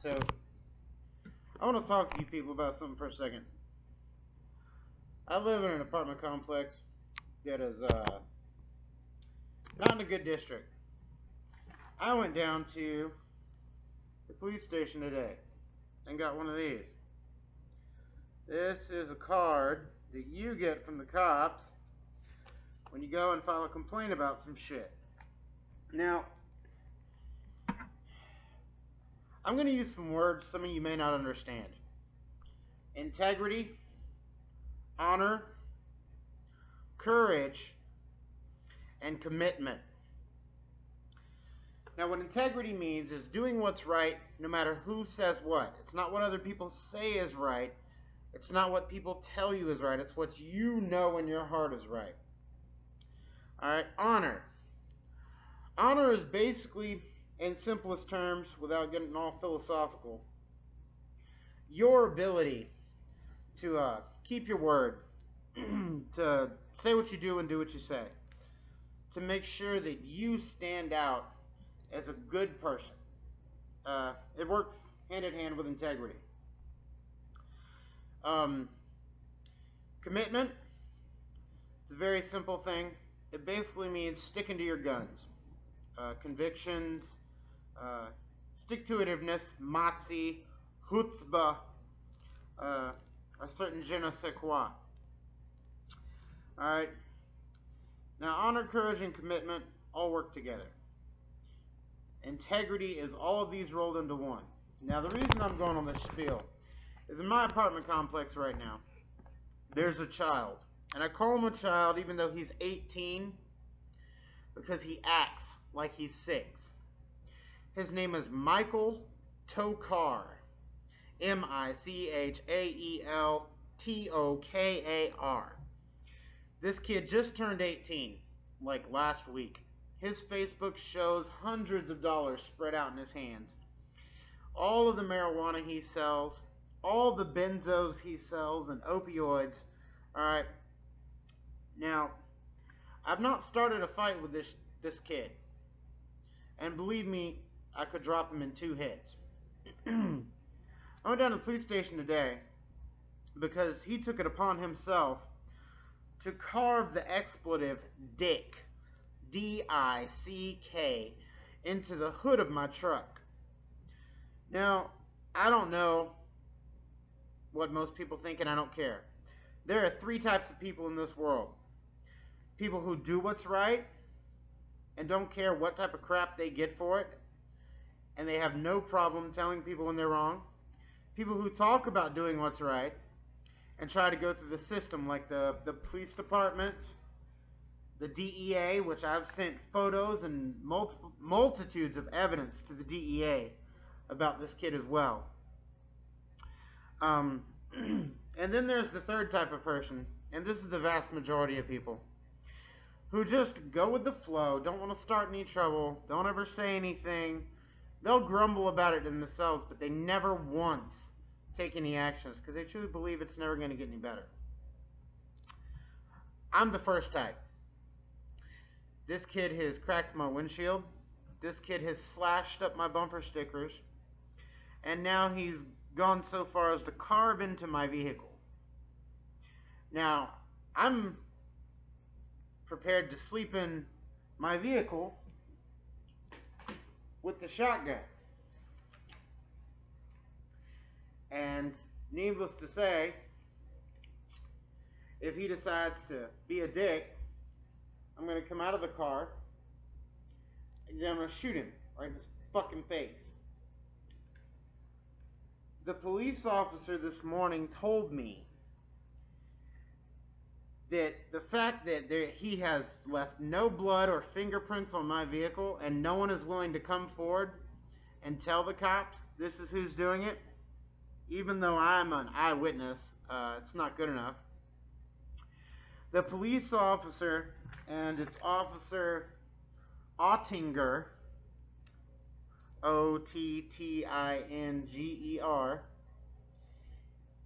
So, I want to talk to you people about something for a second. I live in an apartment complex that is not in a good district. I went down to the police station today and got one of these. This is a card that you get from the cops when you go and file a complaint about some shit. Now, I'm going to use some words some of you may not understand. Integrity, honor, courage, and commitment. Now, what integrity means is doing what's right no matter who says what. It's not what other people say is right. It's not what people tell you is right. It's what you know in your heart is right. Alright, honor. Honor is basically, in simplest terms, without getting all philosophical, your ability to keep your word, to say what you do and do what you say, to make sure that you stand out as a good person. It works hand in hand with integrity. Commitment, it's a very simple thing. It basically means sticking to your guns. Convictions, stick-to-itiveness, moxie, chutzpah, a certain je ne sais quoi. Alright. Now, honor, courage, and commitment all work together. Integrity is all of these rolled into one. Now, the reason I'm going on this spiel is in my apartment complex right now, there's a child. And I call him a child even though he's 18 because he acts like he's 6. His name is Michael Tokar. Michael Tokar. This kid just turned 18, like last week. His Facebook shows hundreds of dollars spread out in his hands. All of the marijuana he sells, all the benzos he sells, and opioids. Alright. Now, I've not started a fight with this kid. And believe me, I could drop him in 2 hits. I went down to the police station today because he took it upon himself to carve the expletive dick, D-I-C-K, into the hood of my truck. Now, I don't know what most people think, and I don't care. There are 3 types of people in this world. People who do what's right and don't care what type of crap they get for it, and they have no problem telling people when they're wrong. People who talk about doing what's right and try to go through the system, like the police departments, the DEA, which I've sent photos and multitudes of evidence to the DEA about this kid as well. And then there's the 3rd type of person, and this is the vast majority of people, who just go with the flow, don't want to start any trouble, don't ever say anything. They'll grumble about it in themselves, but they never once take any actions because they truly believe it's never going to get any better. I'm the first type. This kid has cracked my windshield. This kid has slashed up my bumper stickers. And now he's gone so far as to carve into my vehicle. Now, I'm prepared to sleep in my vehicle with the shotgun. And needless to say, if he decides to be a dick, I'm going to come out of the car and I'm going to shoot him right in his fucking face. The police officer this morning told me that the fact that he has left no blood or fingerprints on my vehicle and no one is willing to come forward and tell the cops this is who's doing it, even though I'm an eyewitness, it's not good enough. The police officer, and it's Officer Ottinger, Ottinger,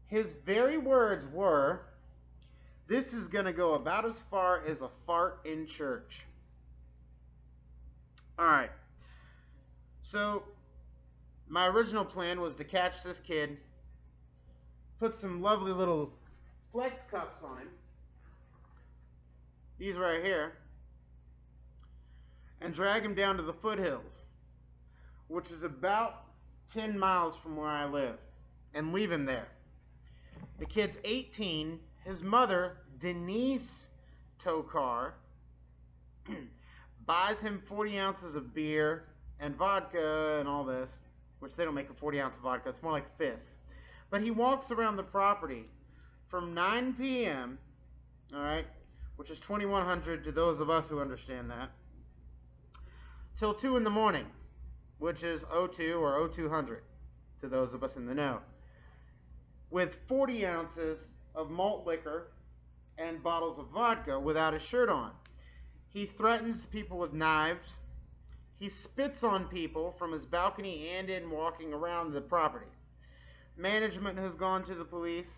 his very words were, "This is going to go about as far as a fart in church." Alright. So, my original plan was to catch this kid, put some lovely little flex cuffs on him, these right here, and drag him down to the foothills, which is about 10 miles from where I live, and leave him there. The kid's 18. His mother, Denise Tokar, buys him 40 ounces of beer and vodka and all this, which they don't make a 40 ounce of vodka, it's more like fifths. But he walks around the property from 9 p.m., alright, which is 2100 to those of us who understand that, till 2 in the morning, which is 02 or 0200 to those of us in the know, with 40 ounces of malt liquor and bottles of vodka without his shirt on. He threatens people with knives. He spits on people from his balcony and in walking around the property. Management has gone to the police,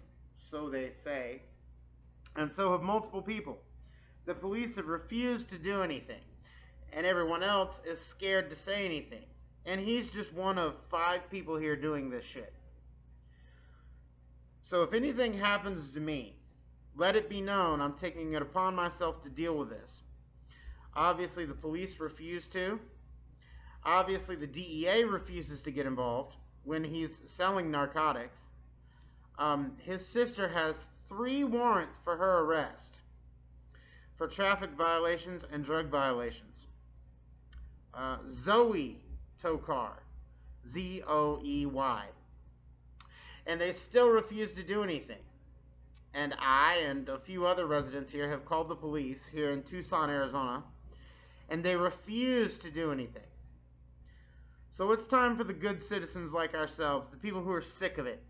so they say, and so have multiple people. The police have refused to do anything, and everyone else is scared to say anything. And he's just one of 5 people here doing this shit. So if anything happens to me, let it be known I'm taking it upon myself to deal with this. Obviously, the police refuse to. Obviously, the DEA refuses to get involved when he's selling narcotics. His sister has 3 warrants for her arrest for traffic violations and drug violations. Zoe Tokar, Z-O-E-Y. And they still refuse to do anything. And I and a few other residents here have called the police here in Tucson, Arizona, and they refuse to do anything. So it's time for the good citizens like ourselves, the people who are sick of it,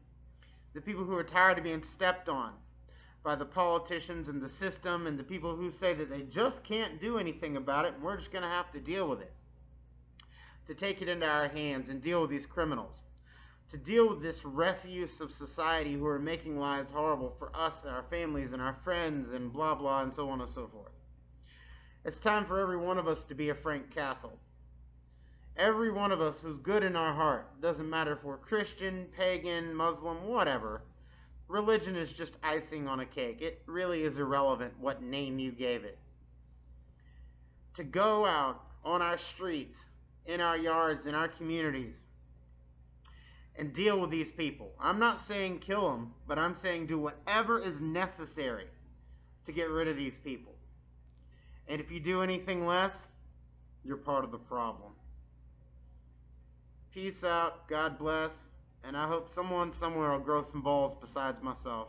the people who are tired of being stepped on by the politicians and the system, and the people who say that they just can't do anything about it and we're just going to have to deal with it, to take it into our hands and deal with these criminals, to deal with this refuse of society who are making lives horrible for us and our families and our friends and blah blah and so on and so forth. It's time for every one of us to be a Frank Castle. Every one of us who's good in our heart. Doesn't matter if we're Christian, pagan, Muslim, whatever. Religion is just icing on a cake. It really is irrelevant what name you gave it. To go out on our streets, in our yards, in our communities, and deal with these people. I'm not saying kill them, but I'm saying do whatever is necessary to get rid of these people. And if you do anything less, you're part of the problem. Peace out, God bless, and I hope someone somewhere will grow some balls besides myself.